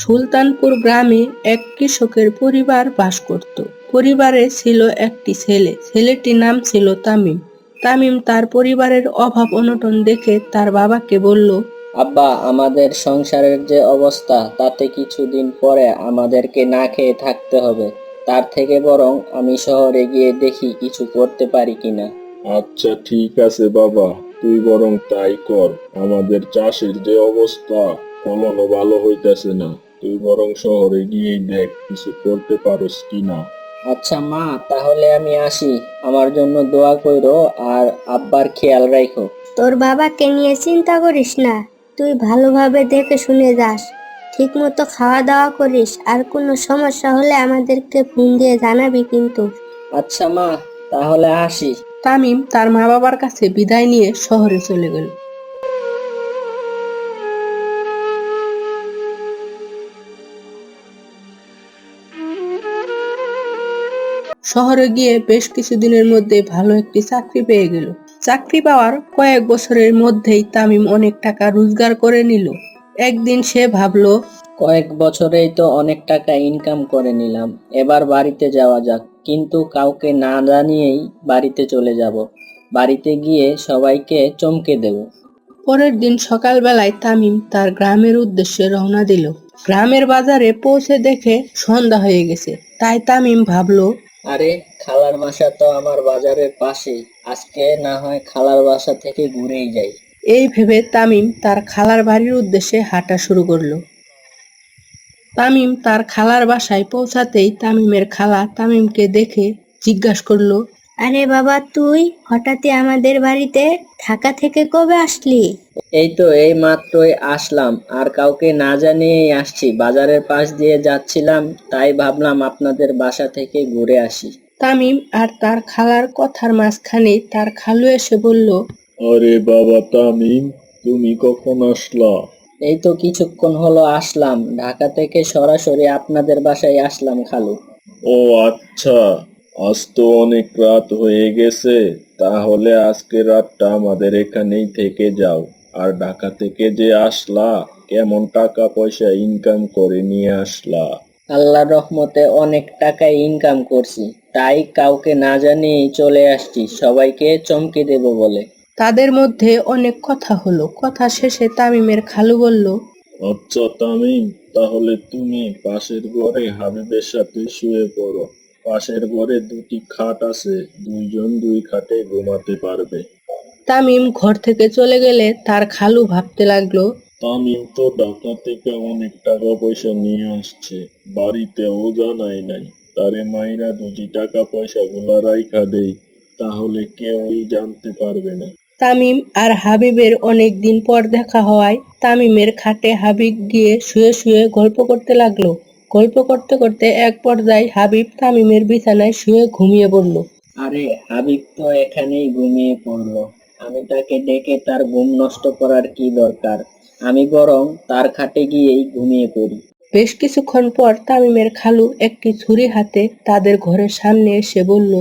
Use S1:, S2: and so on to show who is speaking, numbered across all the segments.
S1: সুলতানপুর গ্রামে এক কৃষকের পরিবার বাস করত। পরিবারে ছিল একটি ছেলে, ছেলেটির নাম ছিল তামিম। তামিম তার পরিবারের অভাব অনটন দেখে তার বাবাকে বলল,
S2: আব্বা, আমাদের সংসারের যে অবস্থা তাতে কিছুদিন পরে আমাদেরকে না খেয়ে থাকতে হবে। তার থেকে বরং আমি শহরে গিয়ে দেখি কিছু করতে পারি কিনা।
S3: আচ্ছা ঠিক আছে বাবা, তুই বরং তাই কর। আমাদের চাষের যে অবস্থা, ফলনও ভালো হইতেছে না। তুই বরং শহরে গিয়েই দেখ কিছু করতে পারোস কিনা।
S2: আচ্ছা মা, তাহলে আমি আসি। আমার জন্য দোয়া কইরো আর আব্বার খেয়াল রাখো।
S4: তোর বাবাকে নিয়ে চিন্তা করিস না, তুই ভালোভাবে দেখে শুনে যাস, ঠিক মতো খাওয়া দাওয়া করিস, আর কোনো সমস্যা হলে আমাদেরকে ফোন দিয়ে জানাবি কিন্তু।
S2: আচ্ছা মা, তাহলে আসি।
S1: তামিম তার মা বাবার কাছে বিদায় নিয়ে শহরে চলে গেল। শহরে গিয়ে বেশ কিছুদিনের মধ্যে ভালো একটি চাকরি পেয়ে গেল। চাকরি পাওয়ার কয়েক বছরের মধ্যেই তামিম অনেক টাকা রোজগার করে নিল। একদিন সে ভাবল,
S2: কয়েক বছরেই তো অনেক টাকা ইনকাম করে নিলাম, এবার বাড়িতে যাওয়া যাক। কিন্তু কাউকে না জানিয়েই বাড়িতে চলে যাব। বাড়িতে গিয়ে সবাইকে চমকে দেব।
S1: পরের দিন সকালবেলায় তামিম তার গ্রামের উদ্দেশ্যে রওনা দিল। গ্রামের বাজারে পৌঁছে দেখে সন্ধ্যা হয়ে গেছে। তাই তামিম ভাবল,
S2: আরে, খালার বাসা তো আমার বাজারের পাশেই। আজকে না হয় খালার বাসা থেকে ঘুরেই যাই।
S1: এই ভেবে তামিম তার খালার বাড়ির উদ্দেশ্যে হাঁটা শুরু করলো। তামিম তার খালার বাসায় পৌঁছাতেই তামিমের খালা তামিমকে দেখে জিজ্ঞাসা করলো,
S4: আরে বাবা, তুই হঠাৎই আমাদের বাড়িতে, ঢাকা থেকে কবে আসলি?
S2: এই তো এই মাত্রই আসলাম, আর কাউকে না জানিয়েই আসছি। বাজারের পাশ দিয়ে যাচ্ছিলাম, তাই ভাবলাম আপনাদের বাসা থেকে ঘুরে আসি।
S1: তামিম আর তার খালার কথার মাঝখানে তার খালু এসে বলল,
S3: আরে বাবা তামিম, তুমি কখন আসলা?
S2: এই তো কিছুক্ষণ হলো আসলাম, ঢাকা থেকে সরাসরি আপনাদের বাসায় আসলাম খালু।
S3: ও আচ্ছা, আজ তো অনেক রাত হয়ে গেছে। তাহলে আজকে রাতটা আমাদের এখানেই থেকে যাও। আর ঢাকা থেকে যে আসলা, কেমন টাকা পয়সা ইনকাম করে নিয়ে আসলা?
S2: আল্লাহর রহমতে অনেক টাকা ইনকাম করছি, তাই কাউকে না জানিয়েই চলে আসছি সবাইকে চমকে দেব বলে।
S1: তাদের মধ্যে অনেক কথা হলো। কথা শেষে তামিমের খালু বলল,
S3: আচ্ছা তামিম, তাহলে তুমি পাশের ঘরে হাবিবের সাথে শুয়ে পড়ো। পাশের ঘরে দুটি খাট আছে, দুইজন দুই খাটে ঘুমাতে পারবে।
S1: তামিম ঘর থেকে চলে গেলে তার খালু ভাবতে লাগলো,
S3: তামিম তো ঢাকা থেকে অনেক টাকা পয়সা নিয়ে আসছে, বাড়িতেও জানাই নাই। তারে মাইরা যদি টাকা পয়সা গুলা রাইখা দেই, তাহলে কেউই জানতে পারবে না।
S1: তামিম আর হাবিবের অনেক দিন পর দেখা হওয়ায় তামিমের খাটে হাবিব গিয়ে শুয়ে শুয়ে গল্প করতে লাগলো। গল্প করতে করতে এক পর্যায়ে হাবিব তামিমের বিছানায় শুয়ে ঘুমিয়ে পড়ল।
S2: আরে, হাবিব তো এখানেই ঘুমিয়ে পড়লো। আমি তাকে ডেকে তার ঘুম নষ্ট করার কি দরকার। আমি বরং তার খাটে গিয়েই ঘুমিয়ে পড়ি।
S1: বেশ কিছুক্ষণ পর তামিমের খালু একটি ছুরি হাতে তাদের ঘরের সামনে এসে বলল,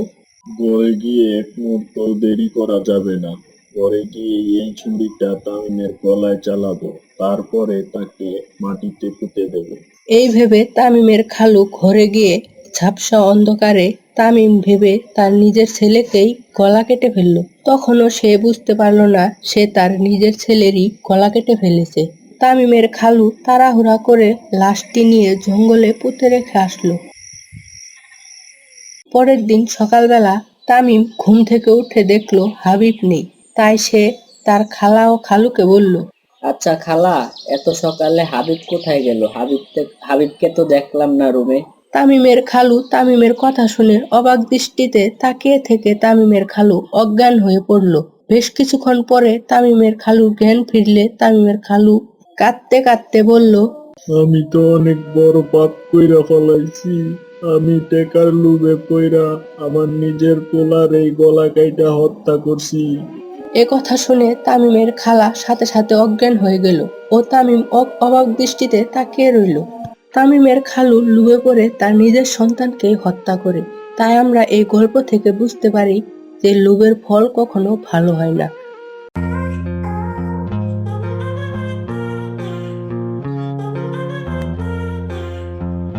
S3: ঘরে গিয়ে এক মুহূর্ত দেরি করা যাবে না। ঘরে গিয়ে এই ছুরিটা তামিমের গলায় চালাবো, তারপরে তাকে মাটিতে পুঁতে দেবো।
S1: এই ভেবে তামিমের খালু ঘরে গিয়ে ঝাপসা অন্ধকারে তামিম ভেবে তার নিজের ছেলেকেই গলা কেটে ফেলল। তখনও সে বুঝতে পারল না সে তার নিজের ছেলেরই গলা কেটে ফেলেছে। তামিমের খালু তাড়াহুড়া করে লাশটি নিয়ে জঙ্গলে পুঁতে রেখে আসলো। পরের দিন সকালবেলা তামিম ঘুম থেকে উঠে দেখলো হাবিব নেই। তাই সে তার খালা ও খালুকে বলল,
S2: আচ্ছা খালা, এত সকালে হাবিব কোথায় গেল? হাবিবকে তো দেখলাম না রুমে।
S1: তামিমের খালু তামিমের কথা শুনে অবাক দৃষ্টিতে তাকিয়ে থেকে তামিমের খালু অজ্ঞান হয়ে পড়ল। বেশ কিছুক্ষণ পরে তামিমের খালুর জ্ঞান ফিরলে তামিমের খালু কাঁদতে কাঁদতে বলল,
S3: আমি তো অনেক বড় পাপ কইরা ফলাইছি। আমি টেকার লোভে পইরা আমার নিজের পোলার এই গলা কাইটা হত্যা করছি।
S1: এ কথা শুনে তামিমের খালা সাথে সাথে অজ্ঞান হয়ে গেল ও তামিম অবাক দৃষ্টিতে তাকিয়ে রইল। তামিমের খালু লোভে পড়ে তার নিজের সন্তানকে হত্যা করে। তাই আমরা এই গল্প থেকে বুঝতে পারি যে লোভের ফল কখনো ভালো হয় না।